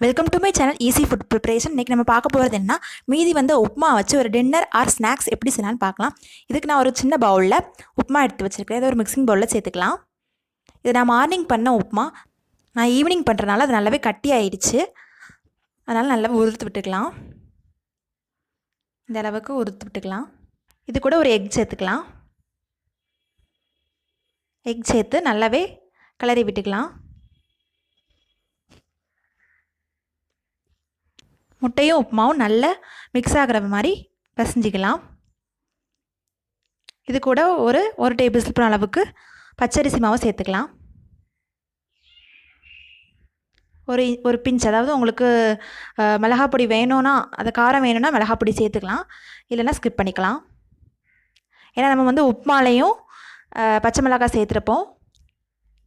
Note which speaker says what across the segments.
Speaker 1: Welcome to my channel easy food preparation. இன்றைக்கி நம்ம பார்க்க போகிறது என்ன, மீதி உப்புமா வச்சு ஒரு டின்னர் ஆர் ஸ்நாக்ஸ் எப்படி செய்யலான்னு பார்க்கலாம். இதுக்கு நான் ஒரு சின்ன பவுலில் உப்புமா எடுத்து வச்சுருக்கேன். இதை ஒரு மிக்சிங் பவுலில் சேர்த்துக்கலாம். இது நான் மார்னிங் பண்ண உப்புமா, நான் ஈவினிங் பண்ணுறதுனால அது நல்லாவே கட்டி ஆயிடுச்சு. அதனால் நல்லா உதுர்த்து விட்டுக்கலாம். இந்த அளவுக்கு உதுர்த்து விட்டுக்கலாம். இது கூட ஒரு எக் சேர்த்துக்கலாம். எக் சேர்த்து நல்லாவே கிளறி விட்டுக்கலாம். முட்டையும் உப்புமாவும் நல்லா மிக்ஸ் ஆகிற மாதிரி பிசைஞ்சிக்கலாம். இது கூட ஒரு டேபிள் ஸ்பூன் அளவுக்கு பச்சரிசி மாவு சேர்த்துக்கலாம். ஒரு பிஞ்ச், அதாவது உங்களுக்கு மிளகாய் பொடி வேணும்னா, அது காரம் வேணும்னா மிளகாய் பொடி சேர்த்துக்கலாம், இல்லைன்னா ஸ்கிப் பண்ணிக்கலாம். ஏன்னா நம்ம உப்புமாலையும் பச்சை மிளகாய் சேர்த்துருப்போம்.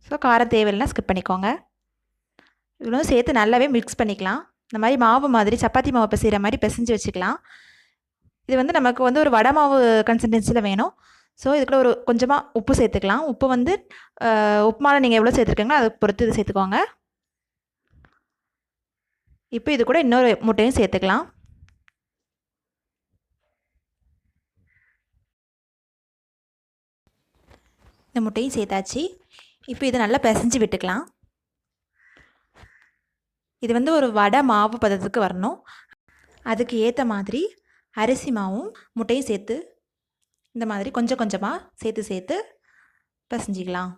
Speaker 1: ஸோ காரம் தேவையில்லைன்னா ஸ்கிப் பண்ணிக்கோங்க. இவ்வளோ சேர்த்து நல்லாவே மிக்ஸ் பண்ணிக்கலாம். இந்த மாதிரி மாவு மாதிரி சப்பாத்தி மாவு பிசைகிற மாதிரி பிசைஞ்சு வச்சுக்கலாம். இது நமக்கு ஒரு வடை மாவு கன்சிஸ்டன்சியில் வேணும். ஸோ இதுக்குள்ள கொஞ்சமாக உப்பு சேர்த்துக்கலாம். உப்பு உப்புமாவில் நீங்கள் எவ்வளோ சேர்த்துருக்கீங்களோ அதை பொறுத்து இது சேர்த்துக்கோங்க. இப்போ இது கூட இன்னொரு முட்டையும் சேர்த்துக்கலாம். இந்த முட்டையும் சேர்த்தாச்சு. இப்போ இதை நல்லா பிசைஞ்சு விட்டுக்கலாம். இது ஒரு வடை மாவு பதத்துக்கு வரணும். அதுக்கு ஏற்ற மாதிரி அரிசி மாவும் முட்டையும் சேர்த்து இந்த மாதிரி கொஞ்சம் கொஞ்சமாக சேர்த்து பிசைஞ்சிக்கலாம்.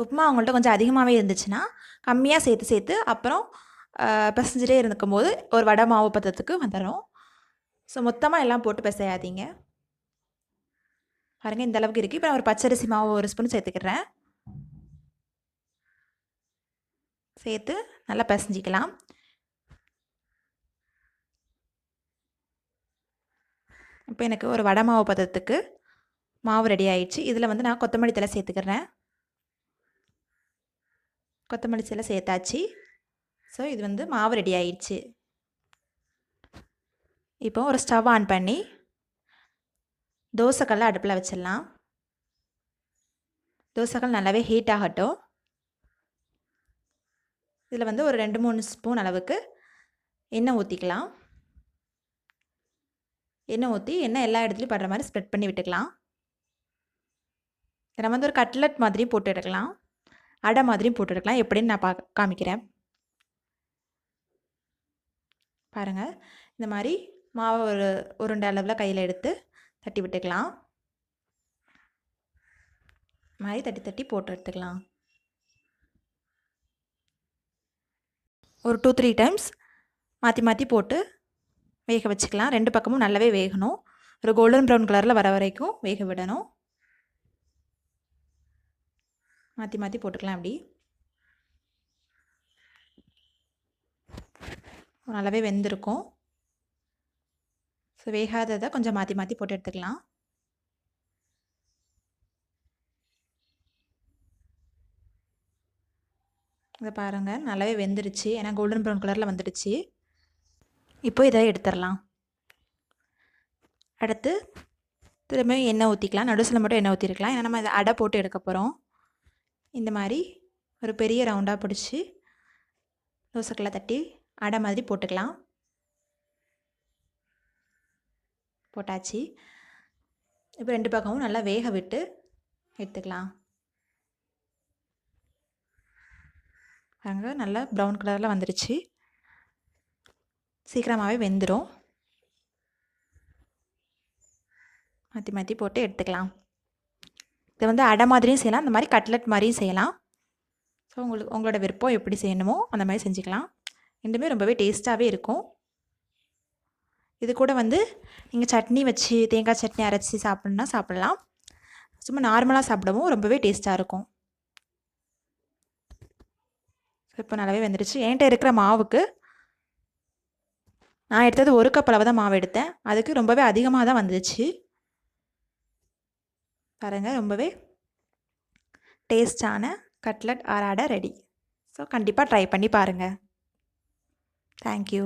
Speaker 1: உப்புமா அவங்கள்ட்ட கொஞ்சம் அதிகமாகவே இருந்துச்சுன்னா கம்மியாக சேர்த்து அப்புறம் பிசைஞ்சிட்டே இருக்கும்போது ஒரு வடை மாவு பதத்துக்கு வந்துடும். ஸோ மொத்தமாக எல்லாம் போட்டு பிசையாதீங்க. பாருங்கள், இந்த அளவுக்கு இருக்குது. இப்போ நான் ஒரு பச்சரிசி மாவு ஒரு ஸ்பூன் சேர்த்துக்கிறேன். சேர்த்து நல்லா பிசைஞ்சிக்கலாம். இப்போ எனக்கு ஒரு வடை மாவு பதத்துக்கு மாவு ரெடி ஆயிடுச்சு. இதில் நான் கொத்தமல்லி தழை சேர்த்துக்கிறேன். கொத்தமல்லி தழை சேர்த்தாச்சு. ஸோ இது மாவு ரெடி ஆயிடுச்சு. இப்போ ஒரு ஸ்டவ் ஆன் பண்ணி தோசைக்கல்லை அடுப்பில் வச்சிடலாம். தோசைக்கல் நல்லாவே ஹீட் ஆகட்டும். இதில் ஒரு 2-3 ஸ்பூன் அளவுக்கு எண்ணெய் ஊற்றிக்கலாம். எண்ணெய் ஊற்றி எண்ணெய் எல்லா இடத்துலையும் படுற மாதிரி ஸ்ப்ரெட் பண்ணி விட்டுக்கலாம். நம்ம ஒரு கட்லட் மாதிரியும் போட்டு எடுக்கலாம், அடை மாதிரியும் போட்டு எடுக்கலாம். எப்படின்னு நான் காமிக்கிறேன் பாருங்கள். இந்த மாதிரி மாவை ஒரு உருண்டை அளவில் கையில் எடுத்து தட்டி விட்டுக்கலாம். மாதிரி தட்டி போட்டு எடுத்துக்கலாம். ஒரு 2-3 டைம்ஸ் மாற்றி போட்டு வேக வச்சுக்கலாம். 2 பக்கமும் நல்லாவே வேகணும். ஒரு கோல்டன் ப்ரௌன் கலரில் வர வரைக்கும் வேக விடணும். மாற்றி போட்டுக்கலாம். அப்படி நல்லாவே வெந்திருக்கும். ஸோ வேகாததை கொஞ்சம் மாற்றி போட்டு எடுத்துக்கலாம். இதை பாருங்கள், நல்லாவே வெந்துருச்சு. ஏன்னா கோல்டன் ப்ரௌன் கலரில் வந்துடுச்சு. இப்போ இதை எடுத்துடலாம். அடுத்து திரும்பியும் எண்ணெய் ஊற்றிக்கலாம். நடுசில் மட்டும் எண்ணெய் ஊற்றிருக்கலாம். ஏன்னா நம்ம இதை அடை போட்டு எடுக்க போகிறோம். இந்த மாதிரி ஒரு பெரிய ரவுண்டாக பிடிச்சி தோசைக்கல்லை தட்டி அடை மாதிரி போட்டுக்கலாம். போட்டாச்சு. இப்போ 2 பக்கமும் நல்லா வேக விட்டு எடுத்துக்கலாம். பாருங்க, நல்லா ப்ரௌன் கலரில் வந்துருச்சு. சீக்கிரமாகவே வெந்துடும். மாற்றி போட்டு எடுத்துக்கலாம். இது அடை மாதிரியும் செய்யலாம், இந்த மாதிரி கட்லட் மாதிரியும் செய்யலாம். ஸோ உங்களோட விருப்பம் எப்படி செய்யணுமோ அந்த மாதிரி செஞ்சுக்கலாம். ரெண்டுமே ரொம்பவே டேஸ்ட்டாகவே இருக்கும். இது கூட நீங்கள் சட்னி வச்சு, தேங்காய் சட்னி அரைச்சி சாப்பிட்ணுன்னா சாப்பிட்லாம். சும்மா நார்மலாக சாப்பிடவும் ரொம்பவே டேஸ்ட்டாக இருக்கும். இப்போ நல்லாவே வெந்துடுச்சு. என்கிட்ட இருக்கிற மாவுக்கு நான் எடுத்தது 1 கப் அளவு தான் மாவு எடுத்தேன். அதுக்கு ரொம்பவே அதிகமாக தான் வந்துச்சு. பாருங்கள், ரொம்பவே டேஸ்டான கட்லட் ஆர் அடை ரெடி. ஸோ கண்டிப்பாக ட்ரை பண்ணி பாருங்கள். தேங்க்யூ.